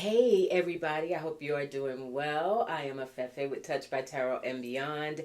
Hey everybody, I hope you are doing well. I am Afefe with Touch by Tarot and Beyond.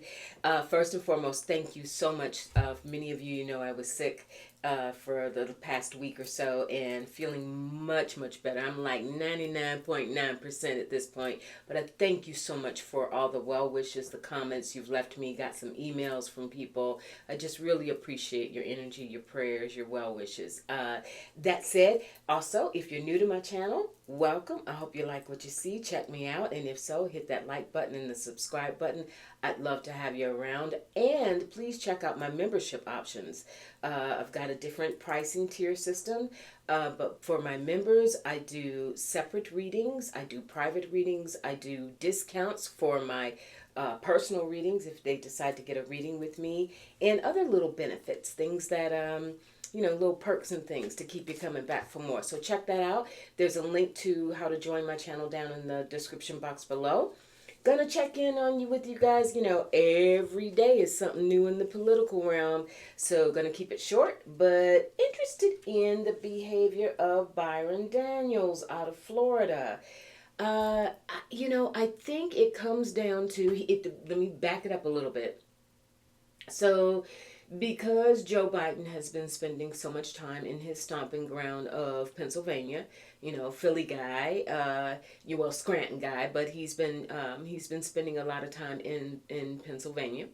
First and foremost, thank you so much. Many of you know I was sick for the past week or so and feeling much, much better. I'm like 99.9% at this point. But I thank you so much for all the well wishes, the comments you've left me. Got some emails from people. I just really appreciate your energy, your prayers, your well wishes. That said, also, if you're new to my channel, welcome. I hope you like what you see. Check me out. And if so, hit that like button and the subscribe button. I'd love to have you around. And please check out my membership options. I've got a different pricing tier system. But for my members, I do separate readings. I do private readings. I do discounts for my personal readings if they decide to get a reading with me. And other little benefits. Things that little perks and things to keep you coming back for more. So check that out. There's a link to how to join my channel down in the description box below. Gonna check in on you with you guys. Every day is something new in the political realm. So gonna keep it short, but interested in the behavior of Byron Daniels out of Florida. I think it comes down to it. Let me back it up a little bit. So because Joe Biden has been spending so much time in his stomping ground of Pennsylvania, Philly guy, Scranton guy, but he's been spending a lot of time in Pennsylvania,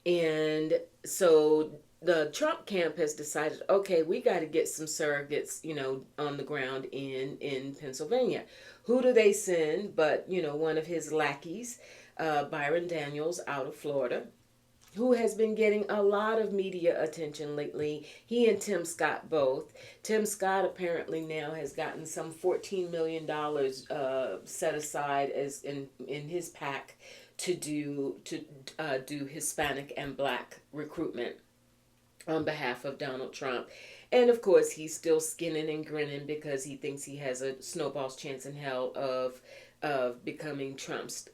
and so the Trump camp has decided, okay, we got to get some surrogates, on the ground in Pennsylvania. Who do they send? But one of his lackeys, Byron Daniels, out of Florida, who has been getting a lot of media attention lately. He and Tim Scott both. Tim Scott apparently now has gotten some $14 million set aside as in his pack to do Hispanic and Black recruitment on behalf of Donald Trump. And of course, he's still skinning and grinning because he thinks he has a snowball's chance in hell of becoming Trump's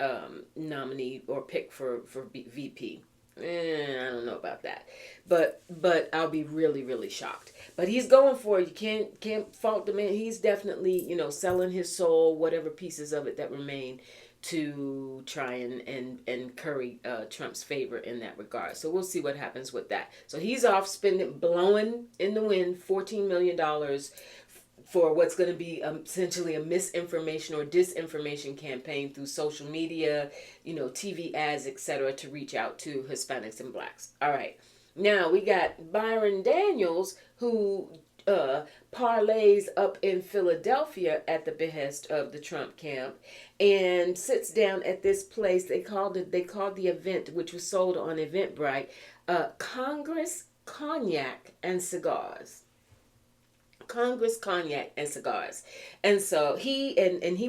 nominee or pick for VP. I don't know about that, but I'll be really, really shocked. But he's going for it. You can't fault the man. He's definitely selling his soul, whatever pieces of it that remain, to try and curry Trump's favor in that regard. So we'll see what happens with that. So he's off spending, blowing in the wind, $14 million for what's going to be essentially a misinformation or disinformation campaign through social media, TV ads, etc., to reach out to Hispanics and Blacks. All right. Now we got Byron Daniels, who parlays up in Philadelphia at the behest of the Trump camp and sits down at this place. They called the event, which was sold on Eventbrite, Congress Cognac and Cigars. Congress Cognac and Cigars. And so he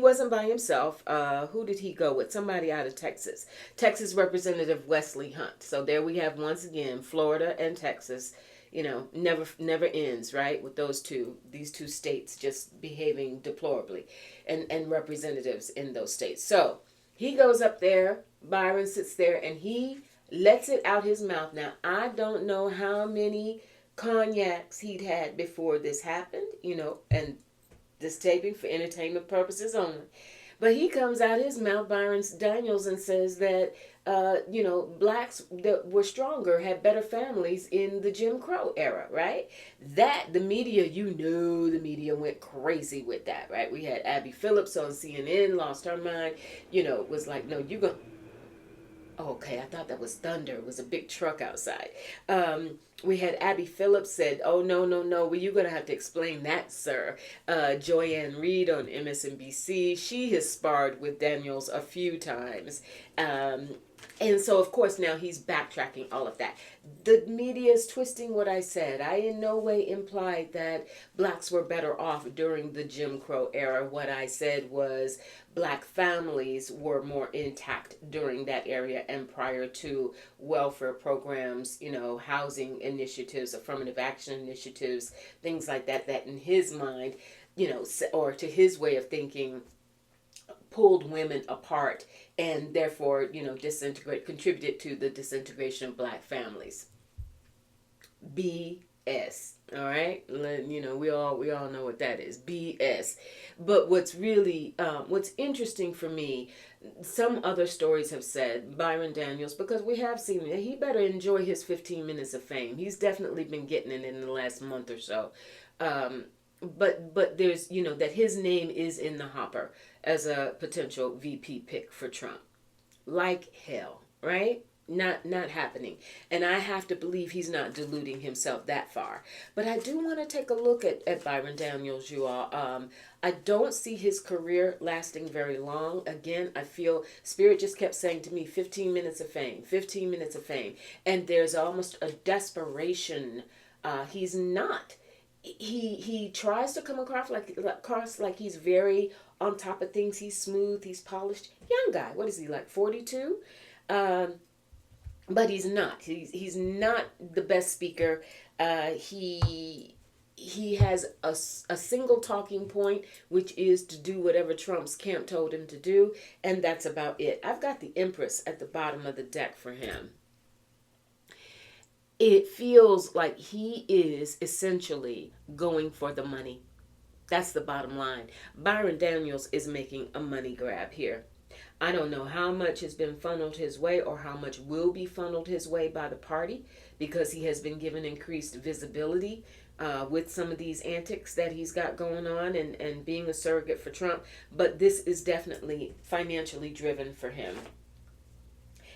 wasn't by himself. Who did he go with? Somebody out of Texas. Texas Representative Wesley Hunt. So there we have once again Florida and Texas. Never ends, right? With these two states just behaving deplorably, and representatives in those states. So he goes up there, Byron sits there, and he lets it out his mouth. Now, I don't know how many cognacs he'd had before this happened, and this taping for entertainment purposes only. But he comes out his mouth, Byron Daniels, and says that, blacks that were stronger had better families in the Jim Crow era, right? The media, the media went crazy with that, right? We had Abby Phillips on CNN, lost her mind, was like, no, you're going to... Okay, I thought that was thunder. It was a big truck outside. We had Abby Phillips said, oh, no. Well, you're going to have to explain that, sir. Joyanne Reed on MSNBC, she has sparred with Daniels a few times. And so, of course, now he's backtracking all of that. The media is twisting what I said. I in no way implied that blacks were better off during the Jim Crow era. What I said was black families were more intact during that area and prior to welfare programs, housing initiatives, affirmative action initiatives, things like that in his mind, or to his way of thinking, pulled women apart and therefore, contributed to the disintegration of black families. BS. BS. All right, we all know what that is. BS. But what's interesting for me, some other stories have said Byron Daniels, because we have seen that he better enjoy his 15 minutes of fame. He's definitely been getting it in the last month or so. Um, but there's that his name is in the hopper as a potential VP pick for Trump. Like hell, right? Not happening. And I have to believe he's not deluding himself that far. But I do want to take a look at Byron Daniels, you all. I don't see his career lasting very long. Again, I feel Spirit just kept saying to me 15 minutes of fame, 15 minutes of fame. And there's almost a desperation. He's not. He tries to come across like he's very on top of things. He's smooth, he's polished. Young guy. What is he, like 42? Um, but he's not. He's not the best speaker. He has a single talking point, which is to do whatever Trump's camp told him to do, and that's about it. I've got the Empress at the bottom of the deck for him. It feels like he is essentially going for the money. That's the bottom line. Byron Daniels is making a money grab here. I don't know how much has been funneled his way or how much will be funneled his way by the party, because he has been given increased visibility with some of these antics that he's got going on, and being a surrogate for Trump. But this is definitely financially driven for him.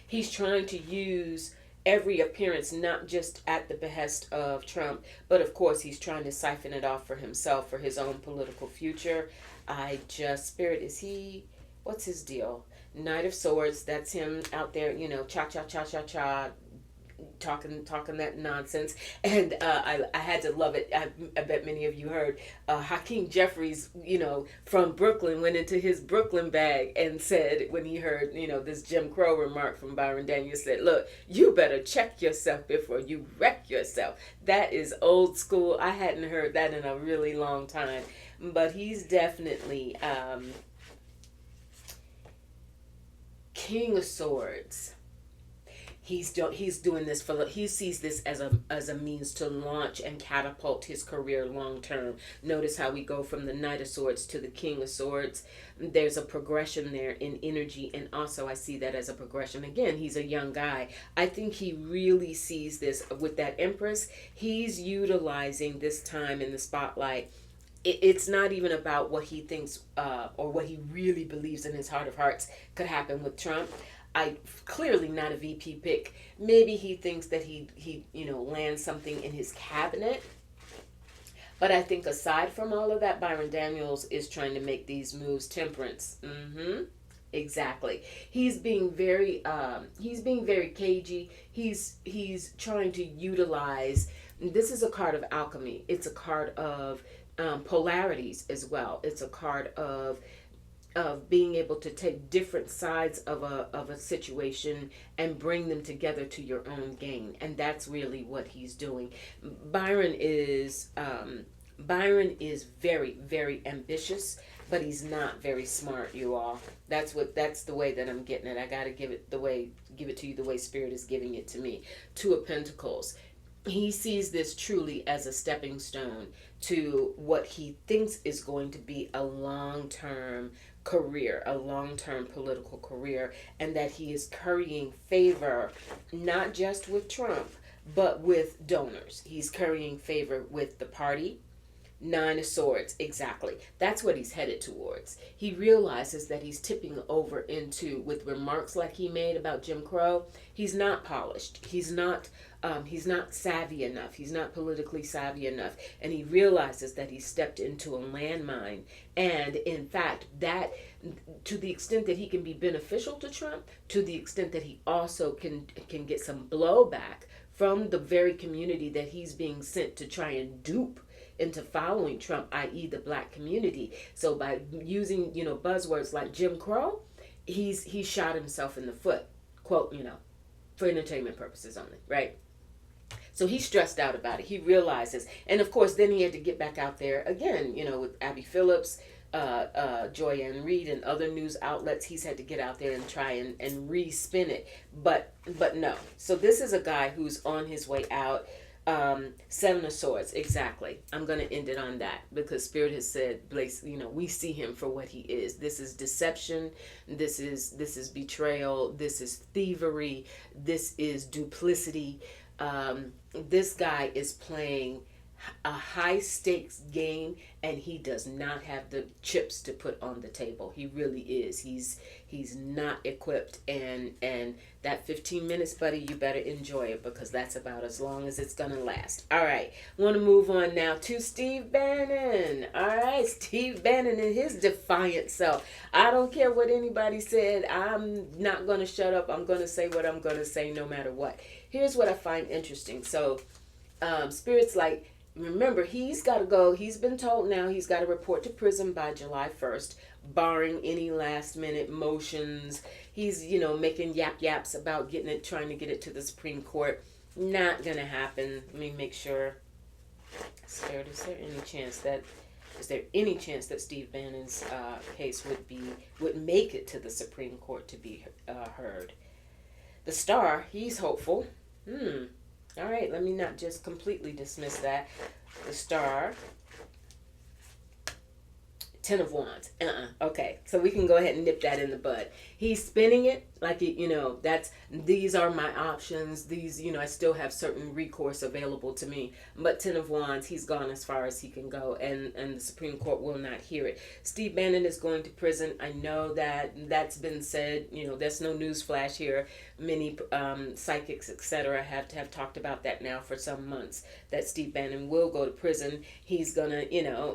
He's trying to use every appearance, not just at the behest of Trump, but of course he's trying to siphon it off for himself, for his own political future. Spirit, is he, what's his deal? Knight of Swords, that's him out there, cha cha cha cha cha, talking that nonsense. And I had to love it. I bet many of you heard Hakeem Jeffries, from Brooklyn, went into his Brooklyn bag and said, when he heard this Jim Crow remark from Byron Daniels, said, look, you better check yourself before you wreck yourself. That is old school. I hadn't heard that in a really long time. But he's definitely King of Swords. He's doing this he sees this as a means to launch and catapult his career long term. Notice how we go from the Knight of Swords to the King of Swords. There's a progression there in energy, and also I see that as a progression. Again, he's a young guy. I think he really sees this with that Empress. He's utilizing this time in the spotlight. It's not even about what he thinks or what he really believes in his heart of hearts could happen with Trump. Clearly not a VP pick. Maybe he thinks that he lands something in his cabinet. But I think aside from all of that, Byron Daniels is trying to make these moves. Temperance. Exactly. He's being very cagey. He's trying to utilize. This is a card of alchemy. It's a card of polarities as well. It's a card of being able to take different sides of a situation and bring them together to your own gain. And that's really what he's doing. Byron is very, very ambitious, but he's not very smart, you all. That's the way that I'm getting it. I got to give it to you the way Spirit is giving it to me. Two of Pentacles. He sees this truly as a stepping stone to what he thinks is going to be a long-term career, a long-term political career, and that he is currying favor not just with Trump, but with donors. He's currying favor with the party. Nine of Swords, exactly. That's what he's headed towards. He realizes that he's tipping over into, with remarks like he made about Jim Crow, he's not polished. He's not savvy enough. He's not politically savvy enough. And he realizes that he stepped into a landmine. And in fact, that to the extent that he can be beneficial to Trump, to the extent that he also can get some blowback from the very community that he's being sent to try and dupe into following Trump, i.e. the black community. So by using, buzzwords like Jim Crow, he's shot himself in the foot, quote, for entertainment purposes only, right? So he's stressed out about it. He realizes, and of course, then he had to get back out there again, with Abby Phillips, Joy Ann Reid, and other news outlets. He's had to get out there and try and re-spin it, but no. So this is a guy who's on his way out. Seven of Swords, exactly. I'm going to end it on that because Spirit has said, Blaze, we see him for what he is. This is deception. This is betrayal. This is thievery. This is duplicity. This guy is playing a high stakes game, and he does not have the chips to put on the table. He really is. He's not equipped, and that 15 minutes, buddy, you better enjoy it because that's about as long as it's gonna last. All right, want to move on now to Steve Bannon. All right, Steve Bannon and his defiant self. I don't care what anybody said. I'm not gonna shut up. I'm gonna say what I'm gonna say no matter what. Here's what I find interesting. So Spirit's like, remember, he's got to go. He's been told now he's got to report to prison by July 1st, barring any last minute motions. He's, making yaps about trying to get it to the Supreme Court. Not going to happen. Let me make sure. Spirit, is there any chance that Steve Bannon's case would make it to the Supreme Court to be heard? The Star, he's hopeful. All right, let me not just completely dismiss that. The Star, Ten of Wands. Okay, so we can go ahead and nip that in the bud. He's spinning it like, these are my options. These, I still have certain recourse available to me. But Ten of Wands, he's gone as far as he can go, and the Supreme Court will not hear it. Steve Bannon is going to prison. I know that's been said. There's no news flash here. Many psychics, etc., have talked about that now for some months, that Steve Bannon will go to prison. He's going to,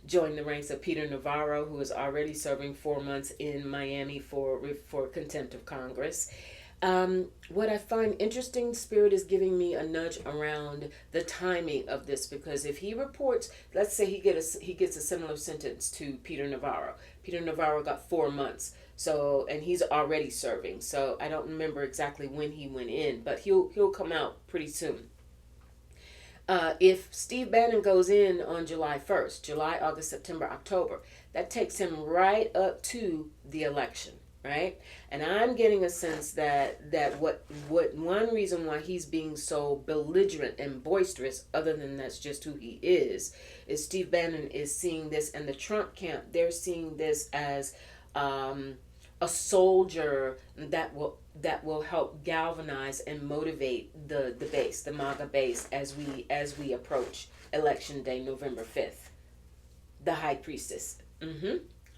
join the ranks of Peter Navarro, who is already serving 4 months in Miami for contempt of Congress. What I find interesting, Spirit is giving me a nudge around the timing of this, because if he reports, let's say he gets a similar sentence to Peter Navarro. Peter Navarro got 4 months. So, and he's already serving. So I don't remember exactly when he went in, but he'll come out pretty soon. If Steve Bannon goes in on July 1st, July, August, September, October, that takes him right up to the election, right? And I'm getting a sense that what one reason why he's being so belligerent and boisterous, other than that's just who he is Steve Bannon is seeing this, and the Trump camp, they're seeing this as a soldier that will help galvanize and motivate the base, the MAGA base, as we approach Election Day, November 5th. The High Priestess.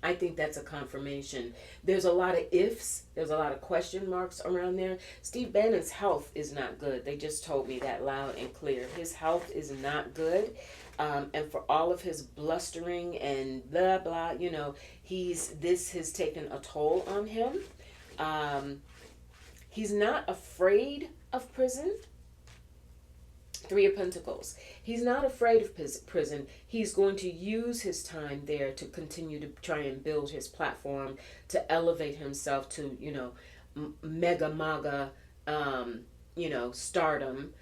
I think that's a confirmation. There's a lot of ifs. There's a lot of question marks around there. Steve Bannon's health is not good. They just told me that loud and clear. His health is not good. And for all of his blustering and blah, blah, this has taken a toll on him. He's not afraid of prison. 3 of Pentacles. He's not afraid of prison. He's going to use his time there to continue to try and build his platform, to elevate himself to, mega MAGA, stardom.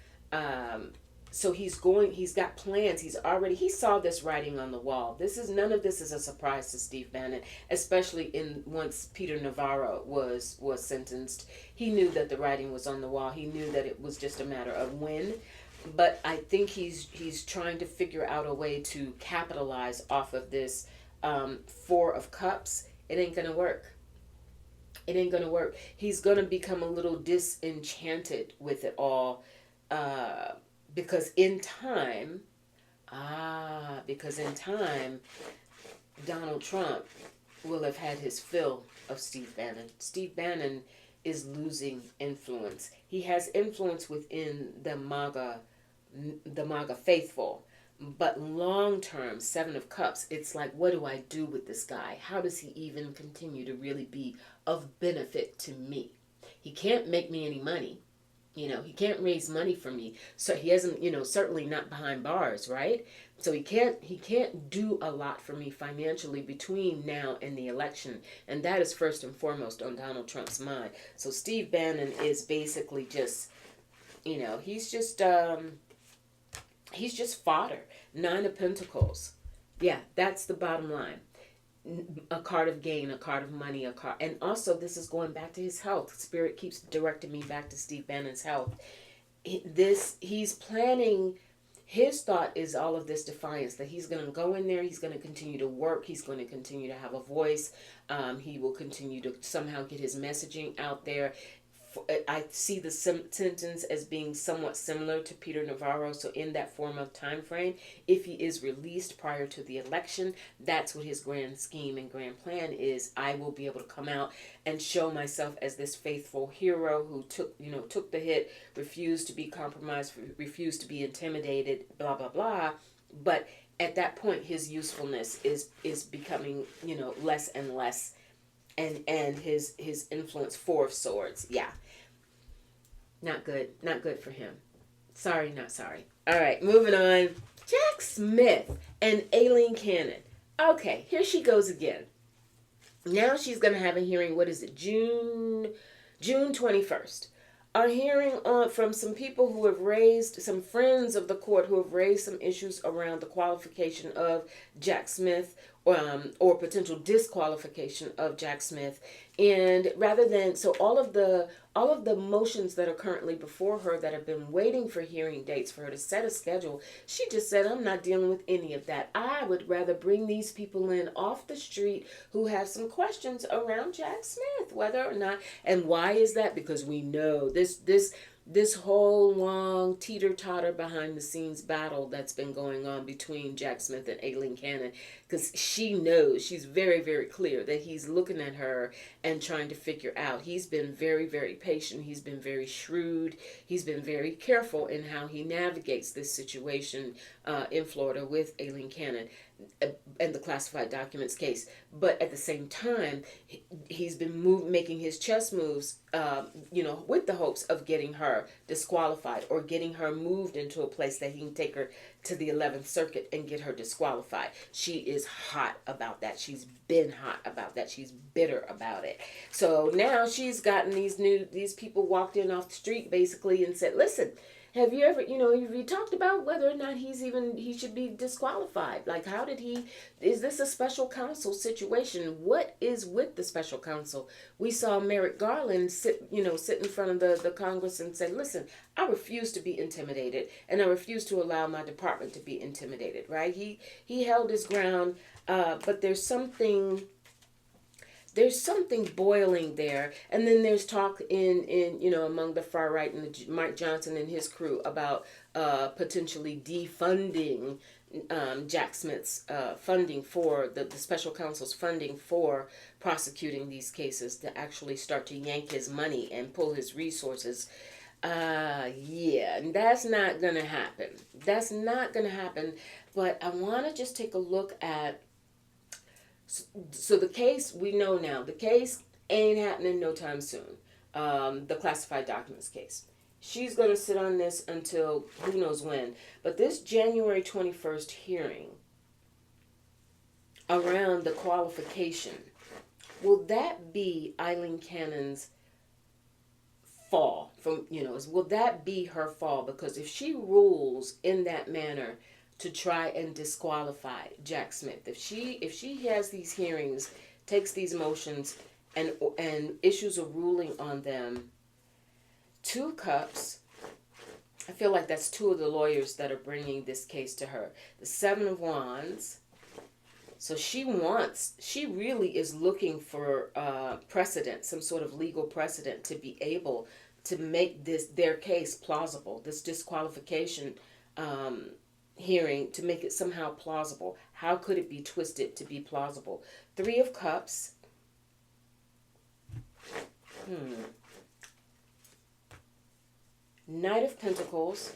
So he's got plans. He saw this writing on the wall. None of this is a surprise to Steve Bannon, especially once Peter Navarro was sentenced. He knew that the writing was on the wall. He knew that it was just a matter of when. But I think he's trying to figure out a way to capitalize off of this 4 of Cups. It ain't gonna work. It ain't gonna work. He's gonna become a little disenchanted with it all, because in time, Donald Trump will have had his fill of Steve Bannon. Steve Bannon is losing influence. He has influence within the MAGA faithful, but long term, 7 of Cups, it's like, what do I do with this guy? How does he even continue to really be of benefit to me? He can't make me any money. He can't raise money for me. So he hasn't, certainly not behind bars, right? So he can't do a lot for me financially between now and the election. And that is first and foremost on Donald Trump's mind. So Steve Bannon is basically just, he's just fodder. 9 of Pentacles. Yeah, that's the bottom line. A card of gain, a card of money, and also this is going back to his health. Spirit keeps directing me back to Steve Bannon's health. he's planning. His thought is all of this defiance, that he's going to go in there, he's going to continue to work, he's going to continue to have a voice, he will continue to somehow get his messaging out there. I see the sentence as being somewhat similar to Peter Navarro. So in that form of time frame, if he is released prior to the election, that's what his grand scheme and grand plan is. I will be able to come out and show myself as this faithful hero who took the hit, refused to be compromised, refused to be intimidated, blah blah blah. But at that point, his usefulness is becoming less and less, and his influence, four of swords, yeah. Not good. Not good for him. Sorry, not sorry. All right, moving on. Jack Smith and Aileen Cannon. Okay, here she goes again. Now she's going to have a hearing, what is it, June 21st. A hearing from some people who have raised, some friends of the court who have raised some issues around the qualification of Jack Smith, or potential disqualification of Jack Smith. And rather than, so all of the motions that are currently before her that have been waiting for hearing dates for her to set a schedule, she just said, I'm not dealing with any of that. I would rather bring these people in off the street who have some questions around Jack Smith, whether or not, and why is that? Because we know this whole long teeter-totter behind the scenes battle that's been going on between Jack Smith and Aileen Cannon, because she knows, she's very, very clear that he's looking at her and trying to figure out. He's been very, very patient. He's been very shrewd. He's been very careful in how he navigates this situation in Florida with Aileen Cannon and the classified documents case. But at the same time, he's been making his chess moves, with the hopes of getting her disqualified or getting her moved into a place that he can take her to the 11th Circuit and get her disqualified. She is hot about that. She's been hot about that. She's bitter about it. So now she's gotten these people walked in off the street basically and said, listen, have you ever, have you talked about whether or not he should be disqualified? Like, is this a special counsel situation? What is with the special counsel? We saw Merrick Garland sit in front of the Congress and said, listen, I refuse to be intimidated, and I refuse to allow my department to be intimidated, right? He held his ground, but there's something boiling there. And then there's talk in among the far right and Mike Johnson and his crew about potentially defunding Jack Smith's funding for the special counsel's funding for prosecuting these cases, to actually start to yank his money and pull his resources. And that's not gonna happen. That's not gonna happen. But I want to just take a look at. So the case, we know now, the case ain't happening no time soon. The classified documents case. She's going to sit on this until who knows when. But this January 21st hearing around the qualification, will that be Aileen Cannon's fall? Will that be her fall? Because if she rules in that manner to try and disqualify Jack Smith, if she has these hearings, takes these motions, and issues a ruling on them, 2 cups, I feel like that's 2 of the lawyers that are bringing this case to her. The 7 of Wands. So she really is looking for precedent, some sort of legal precedent, to be able to make their case plausible, this disqualification hearing, to make it somehow plausible. How could it be twisted to be plausible? 3 of Cups. Knight of Pentacles.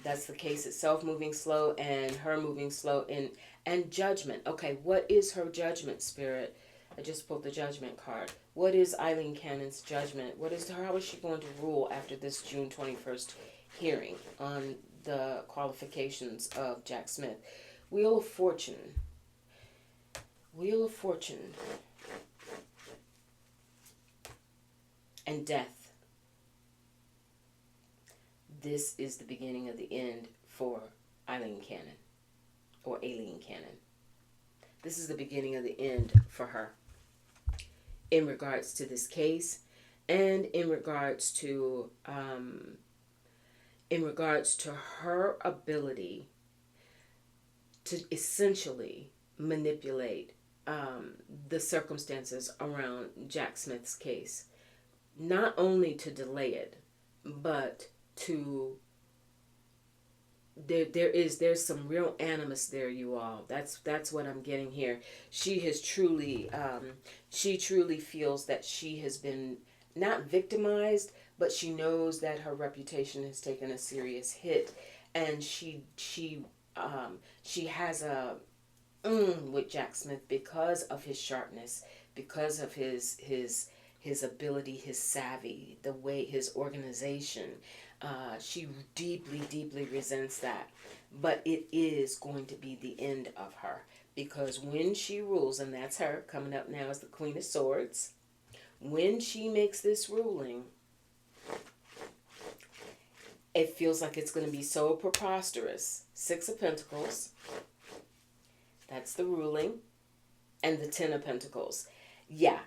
That's the case itself moving slow, and her moving slow, and Judgment. Okay, what is her judgment, Spirit? I just pulled the Judgment card. What is Aileen Cannon's judgment? How is she going to rule after this June 21st hearing on the qualifications of Jack Smith? Wheel of Fortune. Wheel of Fortune. And Death. This is the beginning of the end for Aileen Cannon, or Aileen Cannon. This is the beginning of the end for her in regards to this case, and in regards to in regards to her ability to essentially manipulate the circumstances around Jack Smith's case, not only to delay it, but to there's some real animus there, you all. That's what I'm getting here. She has truly she truly feels that she has been not victimized, but she knows that her reputation has taken a serious hit, and she has a with Jack Smith because of his sharpness, because of his ability, his savvy, the way his organization. She deeply, deeply resents that. But it is going to be the end of her. Because when she rules, and that's her coming up now as the Queen of Swords, when she makes this ruling, it feels like it's going to be so preposterous. Six of Pentacles, that's the ruling, and the Ten of Pentacles. Yeah,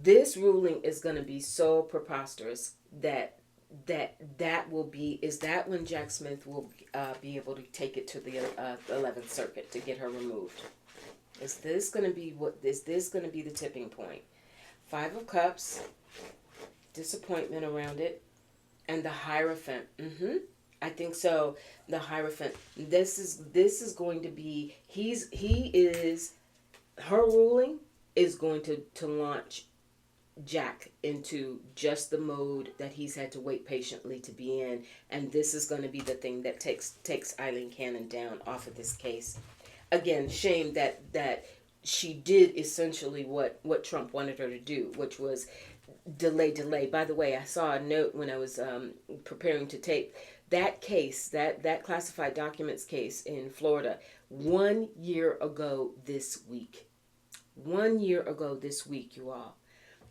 this ruling is going to be so preposterous that will be, is that when Jack Smith will be able to take it to the 11th Circuit to get her removed? Is this going to be the tipping point? Five of Cups, disappointment around it, and the Hierophant. I think so. The Hierophant. This is going to be, her ruling is going to launch Jack into just the mode that he's had to wait patiently to be in, and this is going to be the thing that takes Aileen Cannon down off of this case. Again, shame that she did essentially what Trump wanted her to do, which was delay. By the way, I saw a note when I was preparing to tape that case, that classified documents case in Florida, 1 year ago this week. 1 year ago this week, you all.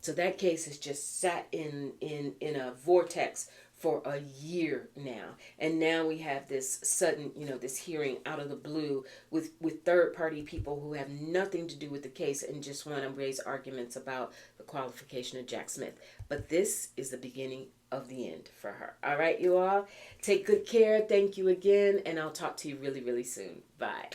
So that case has just sat in a vortex for a year now. And now we have this sudden, this hearing out of the blue with third party people who have nothing to do with the case and just want to raise arguments about the qualification of Jack Smith. But this is the beginning of the end for her. All right, you all. Take good care. Thank you again. And I'll talk to you really, really soon. Bye.